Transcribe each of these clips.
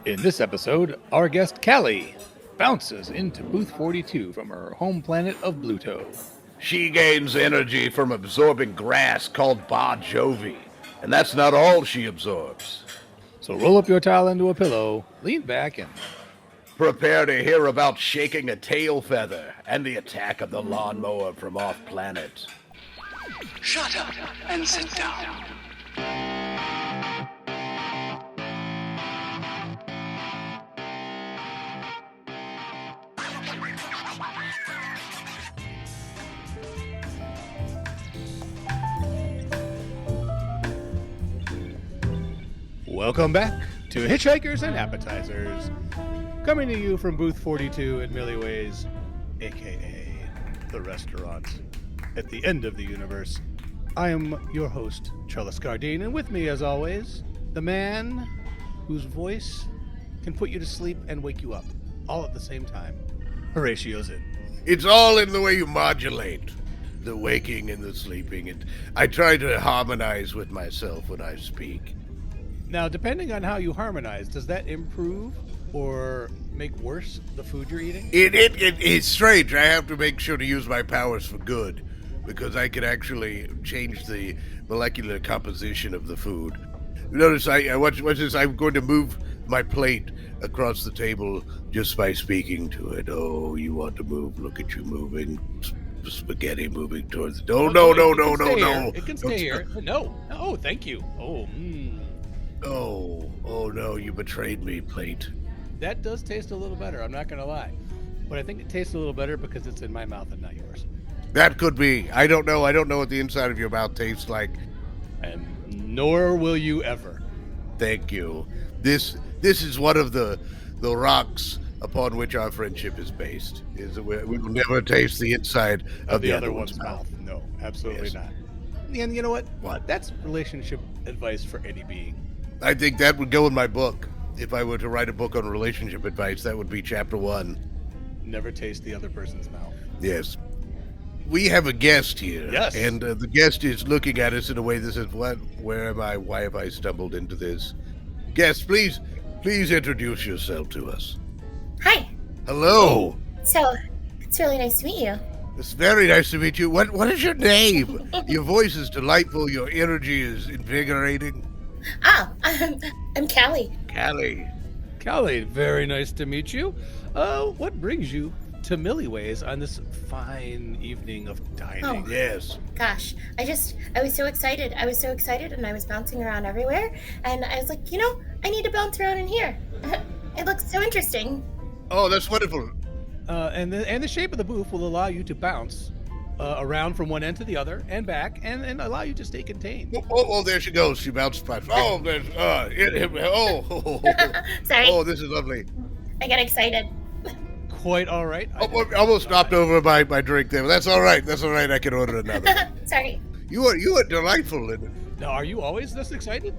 In this episode, our guest Callie bounces into Booth 42 from her home planet of Blutoe. She gains energy from absorbing grass called Bar Jovi, and that's not all she absorbs. So roll up your towel into a pillow, lean back, and prepare to hear about shaking a tail feather and the attack of the lawnmower from off-planet. Shut up and sit down. Welcome back to Hitchhikers and Appetizers, coming to you from Booth 42 at Millyways, aka the restaurant at the end of the universe. I am your host, Trellis Gardeen, and with me, as always, the man whose voice can put you to sleep and wake you up, all at the same time, Horatio Zinn. It's all in the way you modulate the waking and the sleeping. I try to harmonize with myself when I speak. Now, depending on how you harmonize, does that improve or make worse the food you're eating? It's strange. I have to make sure to use my powers for good, because I can actually change the molecular composition of the food. Notice, watch this. I'm going to move my plate across the table just by speaking to it. Oh, you want to move? Look at you moving. Spaghetti moving towards the... Oh, no. It can stay here. No, thank you. Oh no, you betrayed me, plate. That does taste a little better, I'm not going to lie. But I think it tastes a little better because it's in my mouth and not yours. That could be. I don't know what the inside of your mouth tastes like. And nor will you ever. Thank you. This is one of the rocks upon which our friendship is based. Is that we will never taste the inside of the other one's mouth. No, absolutely Yes. not. And you know what? What? That's relationship advice for any being. I think that would go in my book. If I were to write a book on relationship advice, that would be chapter 1. Never taste the other person's mouth. Yes. We have a guest here. Yes. And the guest is looking at us in a way that says, what? Where am I? Why have I stumbled into this? Guest, please introduce yourself to us. Hi. Hello. So, it's really nice to meet you. It's very nice to meet you. What is your name? Your voice is delightful. Your energy is invigorating. Oh, I'm Callie. Callie, very nice to meet you. What brings you to Millyways on this fine evening of dining? Oh. Yes. Gosh, I was so excited. And I was bouncing around everywhere. And I was like, I need to bounce around in here. It looks so interesting. Oh, that's wonderful. And the shape of the booth will allow you to bounce around from one end to the other and back, and allow you to stay contained. Oh, there she goes. She bounced past. Oh, there's, Sorry. Oh, this is lovely. I got excited. Quite all right. Almost knocked over my drink there. That's all right. I can order another. Sorry. You are delightful. Now, are you always this excited?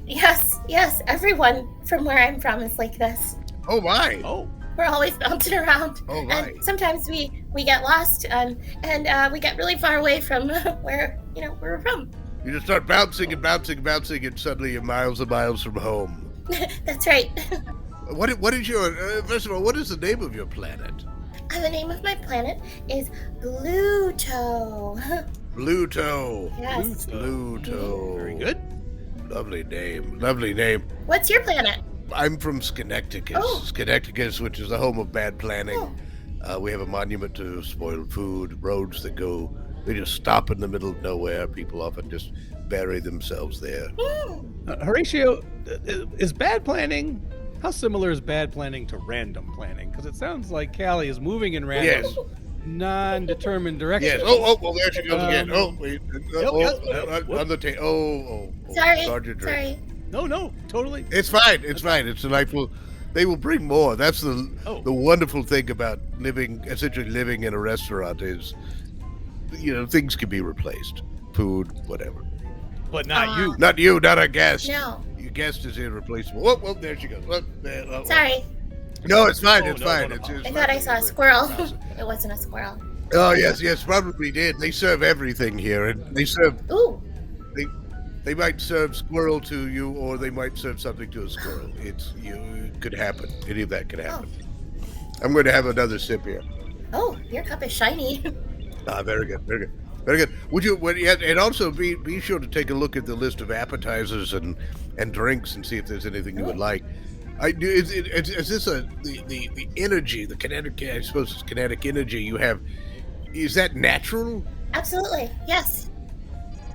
Yes, everyone from where I'm from is like this. Oh, my. Oh. We're always bouncing around. Oh, my. And sometimes we get lost and we get really far away from where we're from. You just start bouncing, and suddenly you're miles and miles from home. That's right. What is your, first of all, what is the name of your planet? The name of my planet is Blutoe. Blutoe. Yes. Blutoe. Very good. Lovely name. What's your planet? I'm from Schenectady, which is the home of bad planning. We have a monument to spoiled food, roads that they just stop in the middle of nowhere. People often just bury themselves there. Horatio, is bad planning, how similar is bad planning to random planning? Because it sounds like Callie is moving in random, non-determined directions. Yes. Oh, there she goes again. On the table. Sorry. Guard your drink. Sorry. No, totally. It's fine. It's delightful. They will bring more. That's the wonderful thing about essentially living in a restaurant is, things can be replaced. Food, whatever. But not you. Not you, not a guest. No. Your guest is irreplaceable. Whoa, there she goes. Sorry. No, it's fine. It's No, fine. no. I thought I saw a squirrel. It wasn't a squirrel. Oh, yes, probably did. They serve everything here, and they serve... Ooh. They might serve squirrel to you, or they might serve something to a squirrel. It could happen. Any of that could happen. I'm going to have another sip here. Oh, your cup is shiny. Very good, very good, very good. Would you? And also be sure to take a look at the list of appetizers and drinks and see if there's anything you would like. Is this the energy, the kinetic? I suppose it's kinetic energy you have. Is that natural? Absolutely, yes.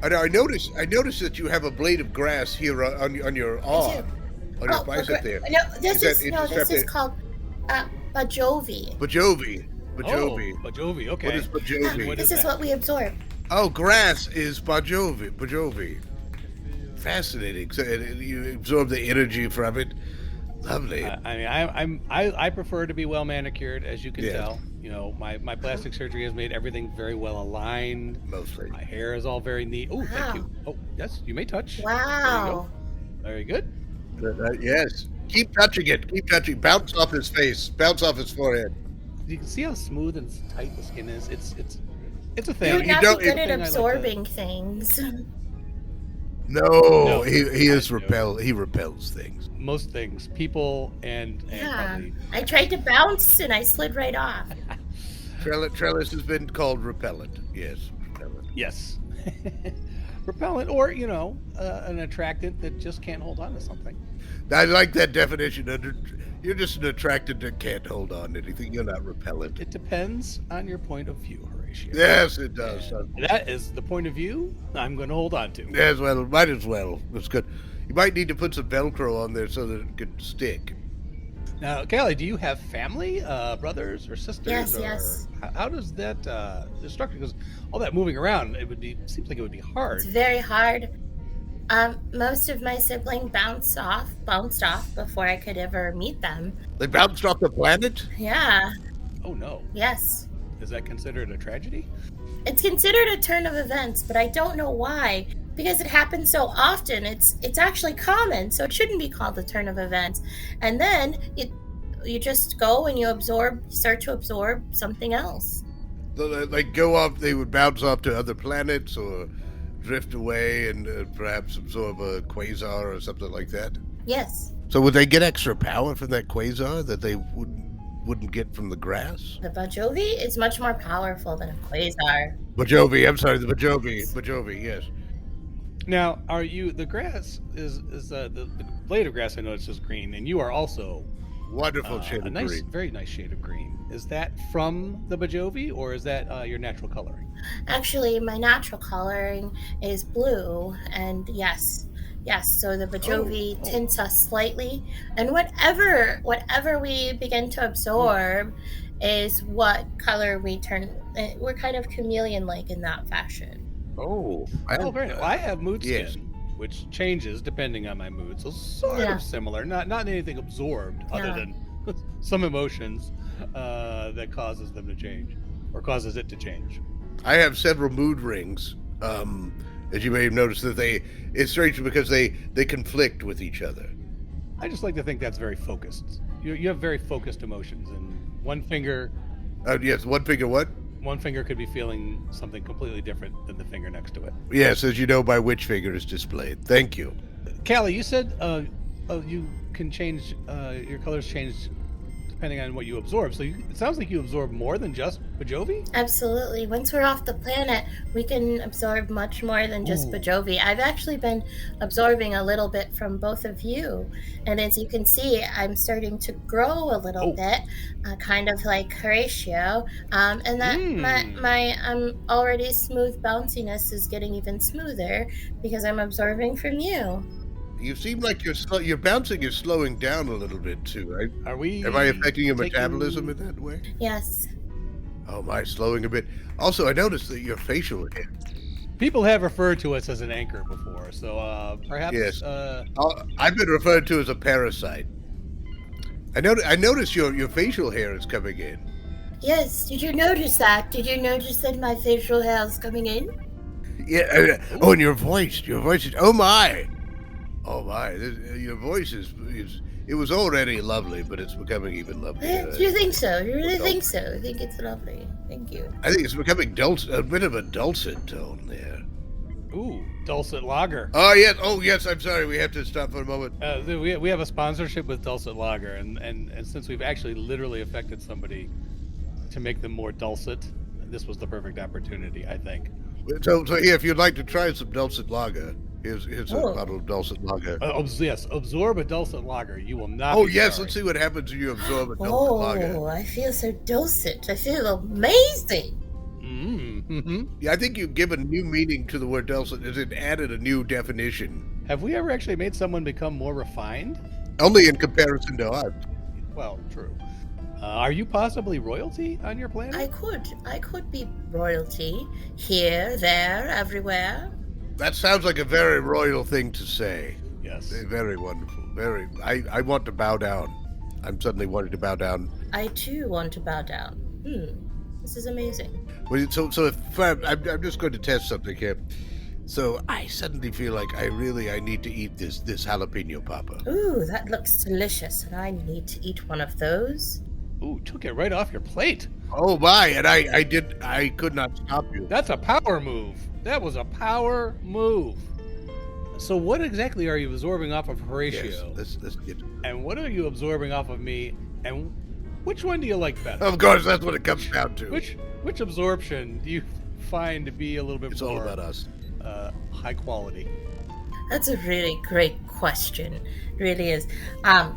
I noticed that you have a blade of grass here on your arm, on your bicep there. No, this is called Bajovi. Bajovi. Bajovi. Okay. What is Bajovi? This is what we absorb. Oh, grass is Bajovi. Fascinating. So you absorb the energy from it. Lovely. I prefer to be well manicured, as you can tell. You know, my plastic surgery has made everything very well aligned. Mostly. My hair is all very neat. Oh, thank you. Oh, yes, you may touch. Wow. Very good. Yes. Keep touching it. Keep touching. Bounce off his face. Bounce off his forehead. You can see how smooth and tight the skin is. It's a thing. You're not good at absorbing things. No, he is repel. He repels things. Most things, people, and probably... I tried to bounce and I slid right off. Trellis has been called repellent. Yes, repellent. Yes. Repellent, or an attractant that just can't hold on to something. I like that definition. You're just an attractant that can't hold on to anything. You're not repellent. It depends on your point of view, Horatio. Yes, it does. That is the point of view I'm going to hold on to. Yes, well, might as well. That's good. You might need to put some Velcro on there so that it could stick. Now, Callie, do you have family, brothers or sisters? Yes. How does that structure? Because all that moving around, seems like it would be hard. It's very hard. Most of my siblings bounced off before I could ever meet them. They bounced off the planet? Yeah. Oh no. Yes. Is that considered a tragedy? It's considered a turn of events, but I don't know why. Because it happens so often, it's actually common, so it shouldn't be called a turn of events. And then you just go and you start to absorb something else. Like go off, they would bounce off to other planets or drift away and perhaps absorb a quasar or something like that? Yes. So would they get extra power from that quasar that they wouldn't get from the grass? The Bajovi is much more powerful than a quasar. Bajovi, I'm sorry, the Bajovi, yes. Now, are you, the grass is the blade of grass I noticed is green, and you are also wonderful shade of green. Very nice shade of green. Is that from the Bajovi, or is that your natural coloring? Actually, my natural coloring is blue, and yes, so the Bajovi tints us slightly, and whatever we begin to absorb is what color we turn. We're kind of chameleon-like in that fashion. Very nice. Well, I have mood skin, which changes depending on my mood, so sort of similar. Not anything absorbed, other than some emotions that causes them to change, or causes it to change. I have several mood rings, as you may have noticed, that it's strange because they conflict with each other. I just like to think that's very focused. You have very focused emotions, and one finger... yes, one finger what? One finger could be feeling something completely different than the finger next to it. Yes, as you know by which finger is displayed. Thank you. Callie, you said you can change, your colors change depending on what you absorb. So it sounds like you absorb more than just Bajovi? Absolutely. Once we're off the planet, we can absorb much more than just Bajovi. I've actually been absorbing a little bit from both of you. And as you can see, I'm starting to grow a little bit, kind of like Horatio. And that my already smooth bounciness is getting even smoother because I'm absorbing from you. You seem like your bouncing is slowing down a little bit too, right? Am I affecting your metabolism in that way? Yes. Oh my, slowing a bit. Also, I noticed that your facial hair. People have referred to us as an anchor before, so perhaps. Yes. I've been referred to as a parasite. I noticed your facial hair is coming in. Yes. Did you notice that? Did you notice that my facial hair is coming in? Yeah. And your voice is. Oh my. Oh my, your voice is, it was already lovely, but it's becoming even lovelier. Do you think so? You really think so? I think it's lovely. Thank you. I think it's becoming a bit of a dulcet tone there. Ooh, Dulcet Lager. Oh yes. Oh yes. I'm sorry. We have to stop for a moment. We have a sponsorship with Dulcet Lager, and since we've actually literally affected somebody to make them more dulcet, this was the perfect opportunity, I think. So yeah, if you'd like to try some Dulcet Lager, here's a Oh. bottle of Dulcet Lager. Yes, absorb a Dulcet Lager. You will not. Oh be yes. sorry. Let's see what happens when you absorb a Dulcet Lager. Oh, I feel so dulcet. I feel amazing. Mm-hmm. Yeah, I think you've given new meaning to the word dulcet. As it added a new definition. Have we ever actually made someone become more refined? Only in comparison to us. Well, true. Are you possibly royalty on your planet? I could be royalty here, there, everywhere. That sounds like a very royal thing to say. Yes. Very wonderful. Very. I want to bow down. I'm suddenly wanting to bow down. I too want to bow down. This is amazing. Well, so if I'm just going to test something here. So I suddenly feel like I need to eat this jalapeno popper. Ooh, that looks delicious, and I need to eat one of those. Ooh, took it right off your plate. Oh my! And I could not stop you. That's a power move. That was a power move. So what exactly are you absorbing off of Horatio? Yes, let's get. And what are you absorbing off of me? And which one do you like better? Of course, that's what it comes down to. Which absorption do you find to be a little bit It's more all about us. high quality? That's a really great question. It really is. I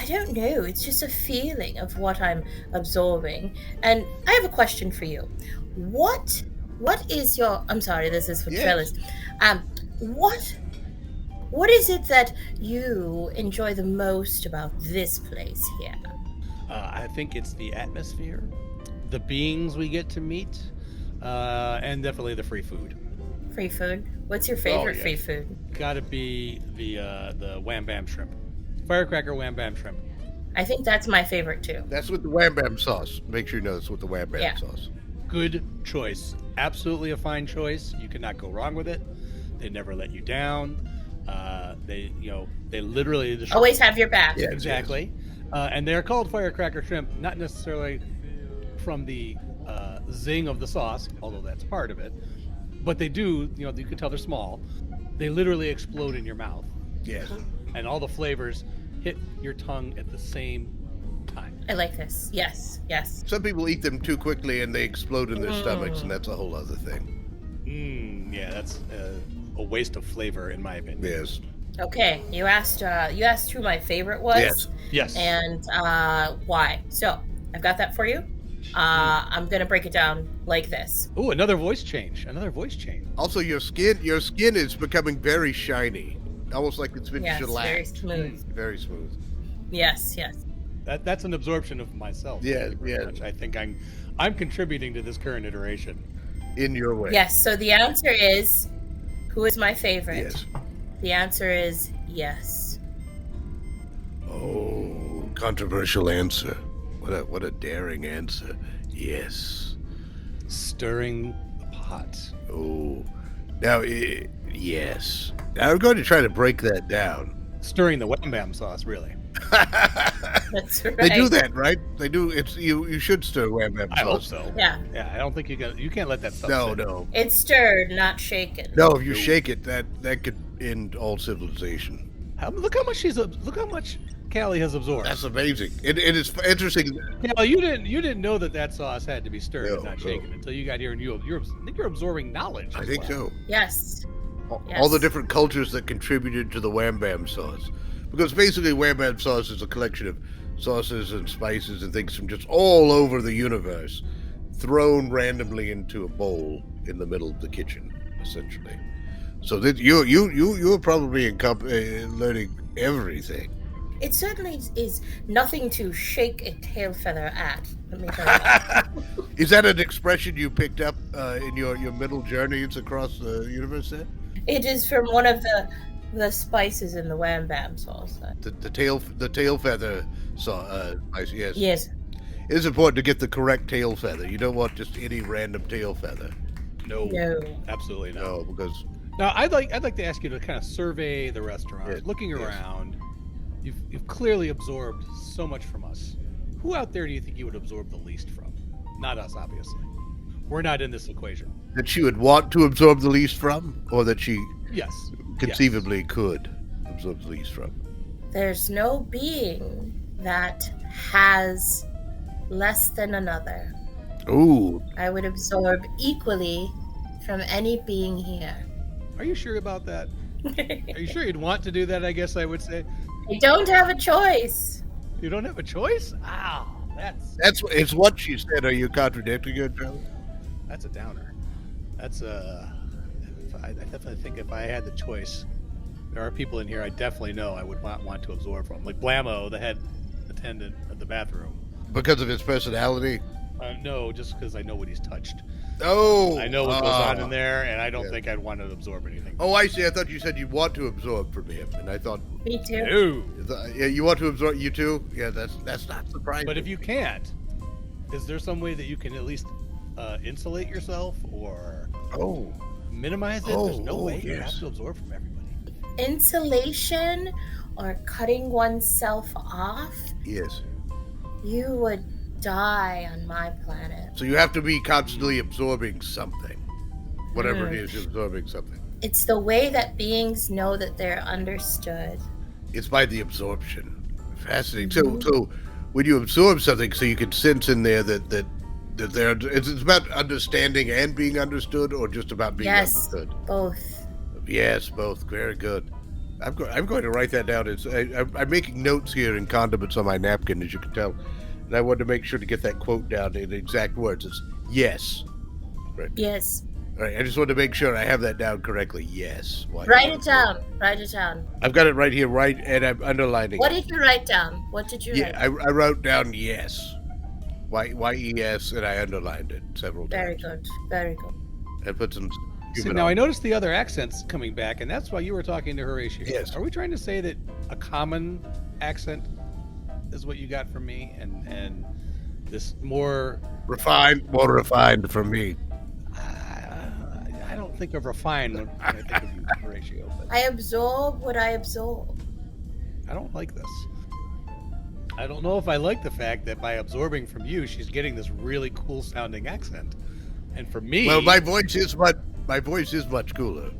don't know. It's just a feeling of what I'm absorbing. And I have a question for you. What is your? I'm sorry. This is for Yes. Trellis. What is it that you enjoy the most about this place here? I think it's the atmosphere, the beings we get to meet, and definitely the free food. Free food. What's your favorite yeah. free food? Got to be the Wham Bam shrimp, firecracker Wham Bam shrimp. I think that's my favorite too. That's with the wham bam sauce. Make sure you know it's with the wham bam Yeah. sauce. Good choice. Absolutely a fine choice. You cannot go wrong with it. They never let you down. They literally the Always have your back. Yeah. exactly. And they're called firecracker shrimp, not necessarily from the zing of the sauce, although that's part of it. But they do, you can tell they're small. They literally explode in your mouth, Yes. and all the flavors hit your tongue at the same time. I like this. Yes, yes. Some people eat them too quickly and they explode in their stomachs, and that's a whole other thing. Yeah, that's a waste of flavor, in my opinion. Yes. Okay, you asked who my favorite was. Yes. Yes. And why. So, I've got that for you. I'm going to break it down like this. Ooh, another voice change. Also, your skin is becoming very shiny, almost like it's been Yes, shellacked. very smooth. Very smooth. Yes, yes. That's an absorption of myself. Yeah, Thank you very yeah. much. I think I'm contributing to this current iteration. In your way. Yes, so the answer is, who is my favorite? Yes. The answer is yes. Oh, controversial answer. What a daring answer. Yes. Stirring the pot. Oh. Now, yes. Now, I'm going to try to break that down. Stirring the Wham Bam sauce, really. That's right. They do that, right? They do. It's you should stir wham bam sauce. I hope so. Yeah. Yeah, I don't think you can't let that stuff No, sit. no. It's stirred, not shaken. No, if you shake it, that could end all civilization. Look how much Callie has absorbed. That's amazing. It is interesting. Callie, you didn't know that sauce had to be stirred and No, not no. shaken until you got here, and I think you're absorbing knowledge. I as think well. so. Yes. All the different cultures that contributed to the wham bam sauce. Because basically wham bam sauce is a collection of sauces and spices and things from just all over the universe thrown randomly into a bowl in the middle of the kitchen, essentially. So that you're probably learning everything. It certainly is nothing to shake a tail feather at. Let me tell you that. Is that an expression you picked up in your middle journeys across the universe there? It is from one of the spices in the wham bam sauce. The tail feather spice, yes. Yes. It is important to get the correct tail feather. You don't want just any random tail feather. No, No. absolutely not. No, because Now, I'd like to ask you to kind of survey the restaurant, Yes, looking yes. around. You've clearly absorbed so much from us. Who out there do you think you would absorb the least from? Not us, obviously. We're not in this equation. that she would want to absorb the least from, or that she Yes. conceivably could absorb the least from? There's no being that has less than another. Ooh. I would absorb equally from any being here. Are you sure about that? Are you sure you'd want to do that, I guess I would say? I don't have a choice. You don't have a choice? Wow, It's what she said. Are you contradicting her, Trellis? that's a downer. That's I definitely think if I had the choice, there are people in here I definitely know I would not want to absorb from. Like Blammo, the head attendant of the bathroom. Because of his personality? No, just because I know what he's touched. Oh! I know what goes on in there, and I don't think I'd want to absorb anything. Oh, I see. I thought you said you want to absorb from him, and I thought... Me too. No. Yeah, you want to absorb... You too? Yeah, that's not surprising. But if you can't, is there some way that you can at least insulate yourself or minimize it? There's no way you have to absorb from everybody. Insulation or cutting oneself off? Yes. You would die on my planet. So you have to be constantly absorbing something. Whatever it is, you're absorbing something. It's the way that beings know that they're understood. It's by the absorption. Fascinating. So when you absorb something, so you can sense in there that they're... It's about understanding and being understood, or just about being understood? Both. Yes, both. Very good. I'm going to write that down. I'm making notes here in condiments on my napkin, as you can tell. And I wanted to make sure to get that quote down in exact words. It's yes. Right. Yes. All right. I just wanted to make sure I have that down correctly. Yes. Write it down. Write it down. I've got it right here, right, and I'm underlining What it. did you write down? What did you write? I wrote down yes. Y-E-S, and I underlined it several times. Very good. Very good. I put some... See, now I noticed the other accents coming back, and that's why you were talking to Horatio. Yes. Are we trying to say that a common accent is what you got from me, and this more more refined from me? I don't think of refined when I think of you, Horatio. But I absorb what I absorb. I don't like this. I don't know if I like the fact that by absorbing from you, she's getting this really cool sounding accent, and for me, Well, my voice is much cooler.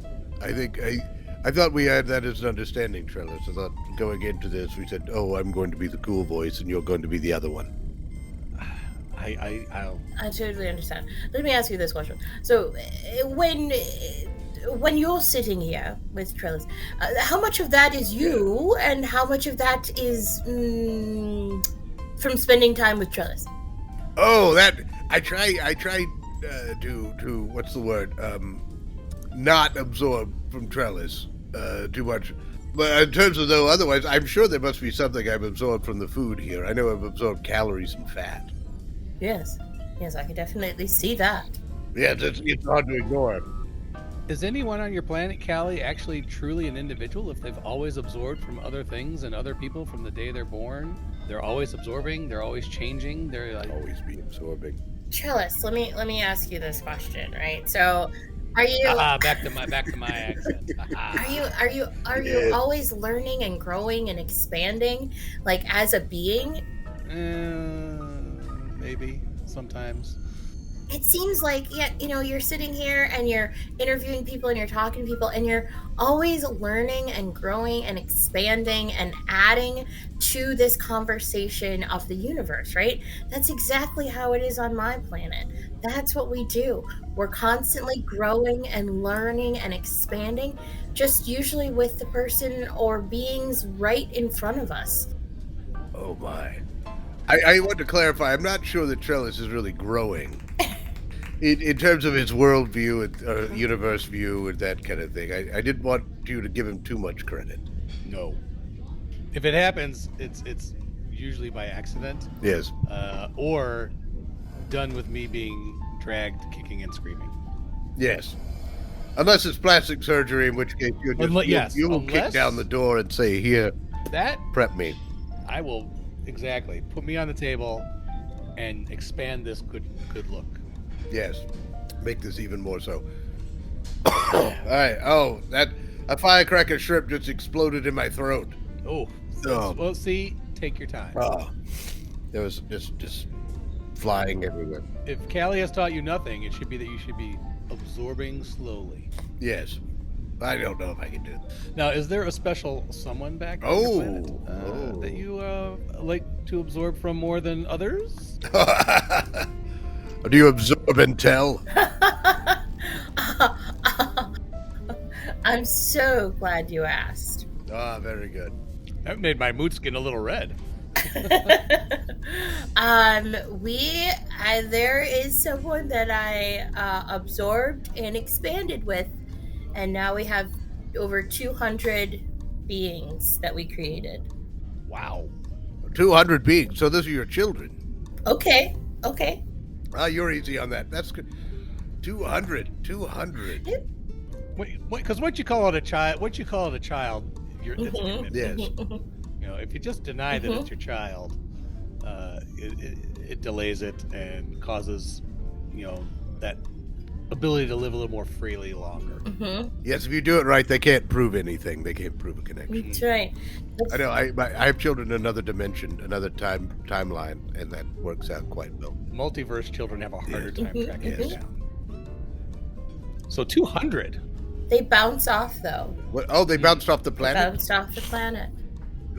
I thought we had that as an understanding, Trellis. I thought going into this, we said, "Oh, I'm going to be the cool voice, and you're going to be the other one." I totally understand. Let me ask you this question. So, when you're sitting here with Trellis, how much of that is you, and how much of that is from spending time with Trellis? Oh, that I try to what's the word? Not absorb from Trellis too much. But in terms of though, otherwise, I'm sure there must be something I've absorbed from the food here. I know I've absorbed calories and fat. Yes, I can definitely see that. Yeah, it's hard to ignore. is anyone on your planet, Callie, actually truly an individual if they've always absorbed from other things and other people from the day they're born? They're always absorbing. They're always changing. They're like Always be absorbing. Trellis, let me ask you this question, right? So, are you back to my accent. are you always learning and growing and expanding, like as a being? Maybe sometimes. It seems like, you're sitting here and you're interviewing people and you're talking to people and you're always learning and growing and expanding and adding to this conversation of the universe, right? That's exactly how it is on my planet. That's what we do. We're constantly growing and learning and expanding, just usually with the person or beings right in front of us. Oh my. I want to clarify, I'm not sure that Trellis is really growing. In terms of his worldview and universe view and that kind of thing. I didn't want you to give him too much credit. No. If it happens, it's usually by accident. Yes. Or done with me being dragged, kicking and screaming. Yes. Unless it's plastic surgery, in which case you will kick down the door and say, "Here, that prep me." I will put me on the table and expand this good look. Yes. Make this even more so. All right. Oh, a firecracker shrimp just exploded in my throat. Oh. Well, see, take your time. Oh. There was just flying everywhere. If Callie has taught you nothing, it should be that you should be absorbing slowly. Yes. I don't know if I can do it. Now, is there a special someone back on your planet that you like to absorb from more than others? Do you absorb and tell? I'm so glad you asked. Ah, very good. That made my mood skin a little red. There is someone that I absorbed and expanded with, and now we have over 200 beings that we created. Wow. 200 beings. So those are your children. Okay. Ah, you're easy on that. That's good. 200. Because once you call it a child, it's a commitment. Yes. You know, if you just deny that it's your child, it delays it and causes, that ability to live a little more freely longer. Yes, if you do it right, they can't prove anything. They can't prove a connection. That's right. I know. I have children in another dimension, another timeline, and that works out quite well. Multiverse children have a harder time tracking it Yes. down. So 200. They bounce off, though. What? Oh, they bounced off the planet. Bounced off the planet.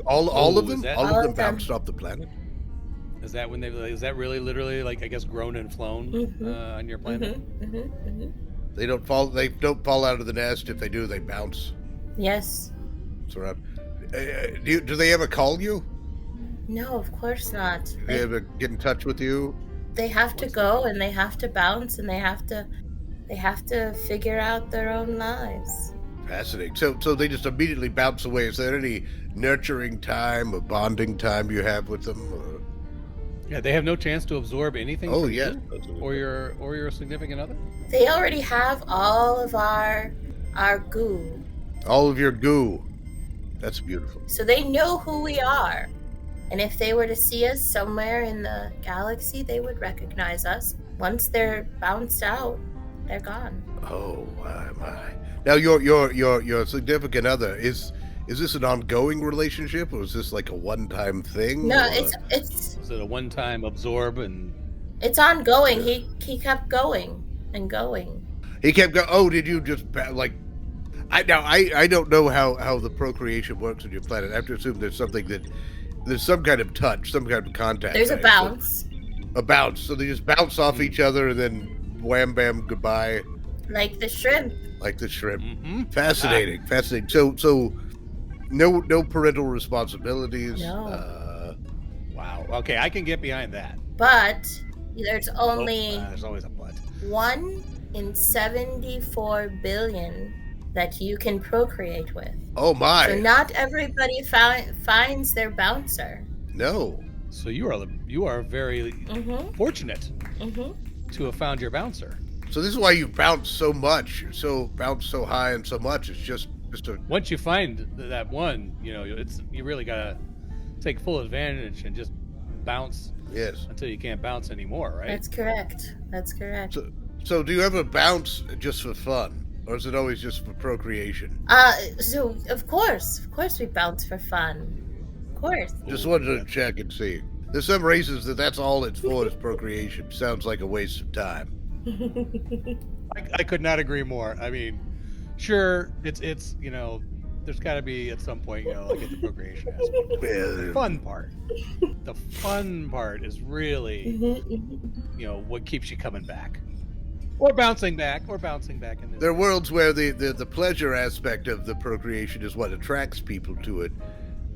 All of them. Is that- All All of them of them. bounced off the planet. Is that when is that really literally, like, I guess, grown and flown on your planet? They don't fall. They don't fall out of the nest. If they do, they bounce. Yes. It's around. Do they ever call you? No, of course not. Do they ever get in touch with you? They have to go and they have to bounce and they have to figure out their own lives. Fascinating. So they just immediately bounce away. Is there any nurturing time or bonding time you have with them? Or... Yeah, they have no chance to absorb anything. Oh, from yes. you or your significant other. They already have all of our goo. All of your goo. That's beautiful. So they know who we are. And if they were to see us somewhere in the galaxy, they would recognize us. Once they're bounced out, they're gone. Oh my. Now your significant other, is this an ongoing relationship, or is this like a one-time thing? No, or... it's Is it a one-time absorb and? it's ongoing. He kept going and going. He kept going. Oh, did you just like? I don't know how the procreation works on your planet. I have to assume there's some kind of touch, some kind of contact. There's a right? bounce. A bounce. So they just bounce off each other and then wham bam goodbye. Like the shrimp. Like the shrimp. Mm-hmm. Fascinating. So no parental responsibilities. No. Wow. Okay, I can get behind that. But there's only There's always a but. 1 in 74 billion that you can procreate with. Oh my. So not everybody finds their bouncer. No. So you are very fortunate to have found your bouncer. So this is why you bounce so much. Bounce so high and so much. It's just a... Once you find that one, you really gotta take full advantage and just bounce. Yes. Until you can't bounce anymore, right? That's correct. So do you ever bounce just for fun, or is it always just for procreation? So of course we bounce for fun. Of course. Just wanted to check and see. There's some races that's all it's for is procreation. Sounds like a waste of time. I could not agree more. I mean, sure, it's there's got to be at some point, like at the procreation aspect. The fun part is really, what keeps you coming back. Or bouncing back in this. There are worlds where the pleasure aspect of the procreation is what attracts people to it.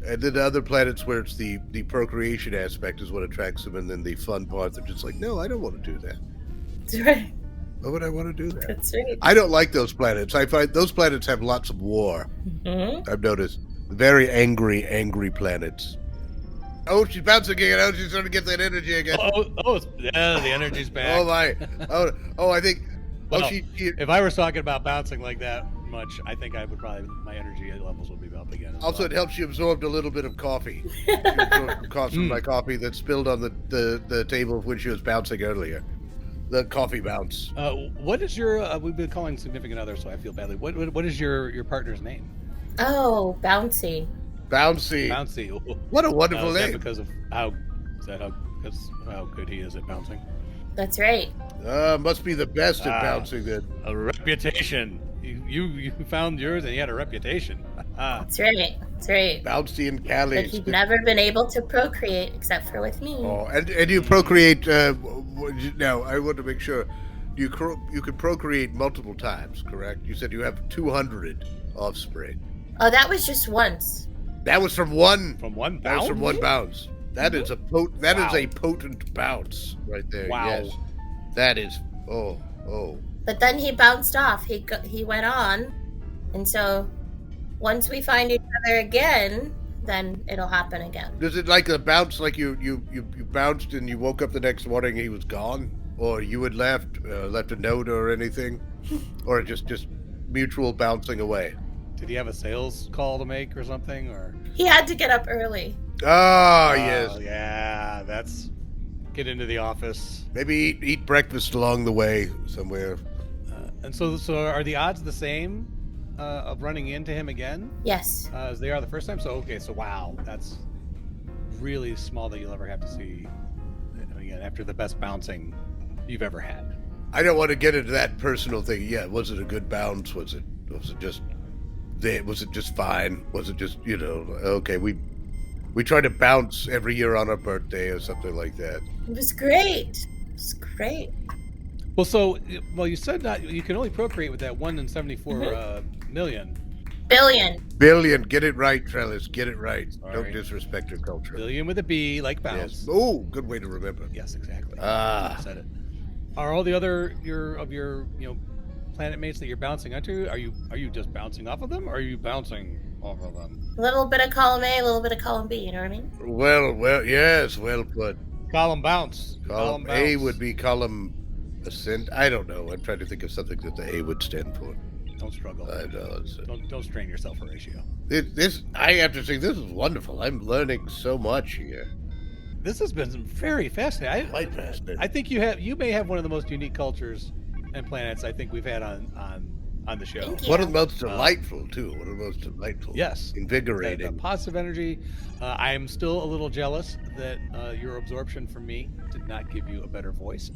And then other planets where it's the procreation aspect is what attracts them, and then the fun part, they're just like, no, I don't want to do that. That's right. Why would I want to do that? That's right. I don't like those planets. I find those planets have lots of war. I've noticed. Very angry planets. Oh, she's bouncing again. Oh, she's starting to get that energy again. The energy's back. Oh my. I think. Well, she. If I was talking about bouncing like that much, I think I would my energy levels would be up again. Also, it helps you absorb a little bit of coffee. She absorbed some of my coffee that spilled on the table when she was bouncing earlier. The coffee bounce. What is your? We've been calling significant other, so I feel badly. What is your partner's name? Oh, Bouncy. What a wonderful Is that name. because of how good he is at bouncing? That's right. Must be the best at bouncing then. A reputation. You found yours and you had a reputation. That's right. That's right. Bouncy and But Callies. he'd never been able to procreate except for with me. Oh, and you procreate. Now, I want to make sure you can procreate multiple times, correct? You said you have 200 offspring. Oh, that was just once. That was from one. From one That was bounce? from one bounce. That is a potent bounce right there. Wow. Yes. That is. Oh. But then he bounced off. He went on, and so once we find each other again, then it'll happen again. Is it like a bounce? Like you bounced and you woke up the next morning and he was gone, or you had left a note or anything, or just mutual bouncing away? Did he have a sales call to make or something? Or He had to get up early. Oh, yes. Yeah, that's get into the office. Maybe eat breakfast along the way somewhere. And so are the odds the same of running into him again Yes. as they are the first time? So wow, that's really small that you'll ever have to see again after the best bouncing you've ever had. I don't want to get into that personal thing. Yeah, was it a good bounce? Was it just fine? Was it just okay? We try to bounce every year on our birthday or something like that. It was great. It was great. Well, you said that you can only procreate with that 1 in 74 million. Billion. Get it right, Trellis. Get it right. Sorry. Don't disrespect your culture. Billion with a B, like bounce. Yes. Oh, good way to remember. Yes, exactly. Ah. You said it. Are all the other your planet mates that you're bouncing onto? Are you just bouncing off of them, or are you bouncing off of them? A little bit of column A, a little bit of column B. You know what I mean? Well, yes, well put. Column bounce. Column bounce. A would be column ascent. I don't know. I'm trying to think of something that the A would stand for. Don't struggle. I know. Don't strain yourself, Horatio. I have to say, this is wonderful. I'm learning so much here. This has been very fascinating. Quite fascinating. I think you may have one of the most unique cultures and planets I think we've had on the show. Thank you. One of the most delightful, too. One of the most delightful. Yes. Invigorating. The positive energy. I am still a little jealous that your absorption from me did not give you a better voice.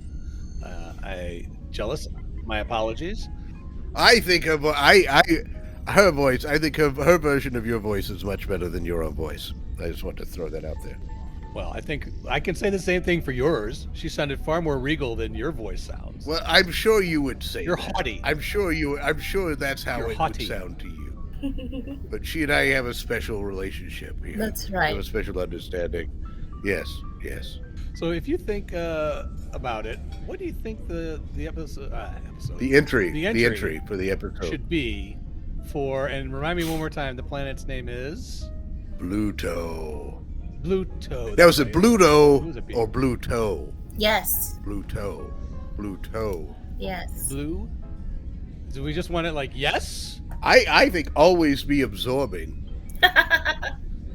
Jealous. My apologies. I think her voice. I think her version of your voice is much better than your own voice. I just want to throw that out there. Well, I think I can say the same thing for yours. She sounded far more regal than your voice sounds. Well, I'm sure you would say You're that. haughty. I'm sure that's how You're it haughty. would sound to you. But she and I have a special relationship here. That's We right. have a special understanding. Yes. So if you think about it, what do you think the episode The entry for the episode. should be for? And remind me one more time. The planet's name is Blutoe. Blutoe. That was a It Blutoe was a B. or Blutoe. Yes. Blutoe. Yes. Blue. Do we just want it like yes? I think always be absorbing.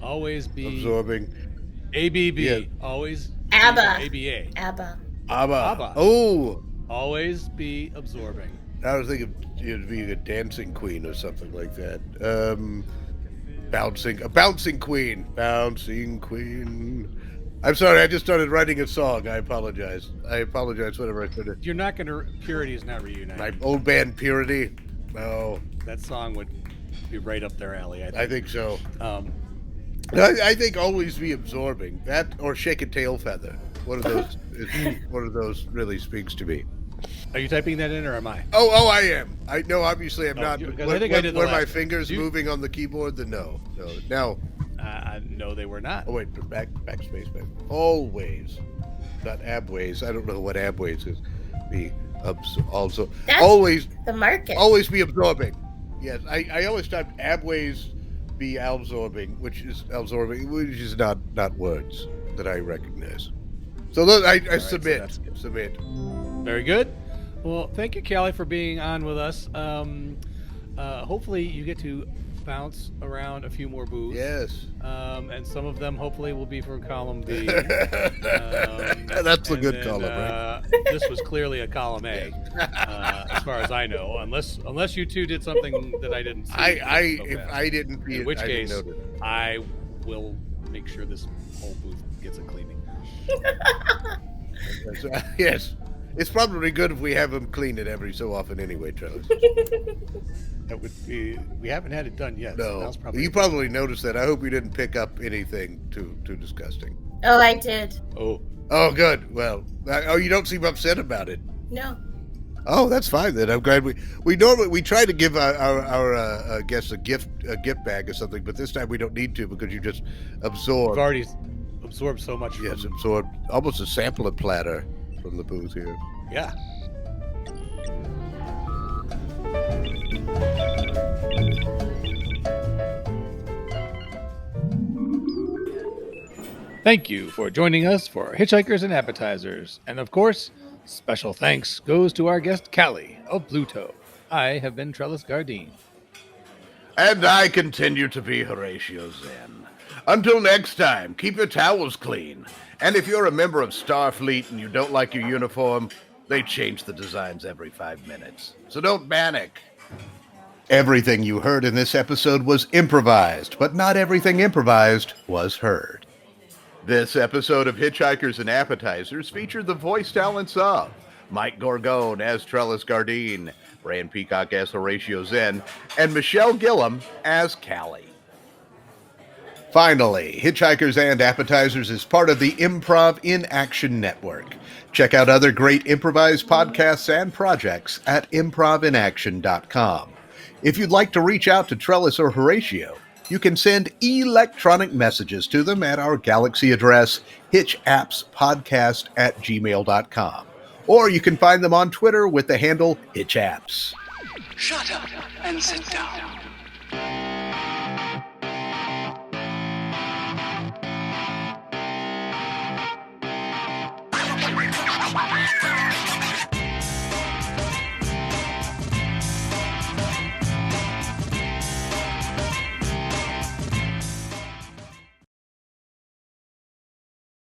Always be Absorbing. ABB. Yeah. Always ABBA. ABA. ABBA. Abba. Oh, Always be absorbing. I was thinking it'd be a dancing queen or something like that. A bouncing queen. I'm sorry, I just started writing a song. I apologize whenever I said it. You're not gonna. Purity is not reunited. My old band Purity. No, That song would be right up their alley. I think. I think so. Um, I think always be absorbing. That or shake a tail feather. One of those really speaks to me. are you typing that in, or am I? Oh, I am. I know. Obviously, I'm not. because I think I did the Were my last- fingers You- moving on the keyboard? Then no. Now. No, they were not. Oh wait, backspace. Always, not abways. I don't know what abways is. Also That's always the market. always be absorbing. Yes, I always typed abways be absorbing, which is not words that I recognize. So those, I right, so submit. that's good. Submit. Very good. Well, thank you, Callie, for being on with us. Hopefully, you get to bounce around a few more booths. Yes. And some of them hopefully will be from column B. That's a and good then, column, right? This was clearly a column A, as far as I know. Unless you two did something that I didn't see. If I didn't see in it, which I case, didn't notice it. I will make sure this whole booth gets a cleaning. Yes. It's probably good if we have him clean it every so often anyway, Trellis. That would be. We haven't had it done yet. So No, now's probably you probably noticed that. I hope you didn't pick up anything too disgusting. Oh, I did. Oh, Oh, good. Well, you don't seem upset about it. No. Oh, that's fine then. I'm glad we try to give our guests a gift bag or something, but this time we don't need to because you just absorb. we've already absorbed so much. Yes, From, absorbed almost a sampler platter from the booth here. yeah. Thank you for joining us for Hitchhikers and Appetizers. And of course, special thanks goes to our guest Callie of Blutoe. I have been Trellis Gardeen. And I continue to be Horatio Zinn. Until next time, keep your towels clean. And if you're a member of Starfleet and you don't like your uniform, they change the designs every 5 minutes. So don't panic. Everything you heard in this episode was improvised, but not everything improvised was heard. This episode of Hitchhikers and Appetizers featured the voice talents of Mike Gorgone as Trellis Gardeen, Brian Peacock as Horatio Zinn, and Michelle Gillam as Callie. Finally, Hitchhikers and Appetizers is part of the Improv in Action Network. Check out other great improvised podcasts and projects at improvinaction.com. If you'd like to reach out to Trellis or Horatio, you can send electronic messages to them at our Galaxy address, hitchappspodcast@gmail.com. Or you can find them on Twitter with the handle hitchapps. Shut up and sit down.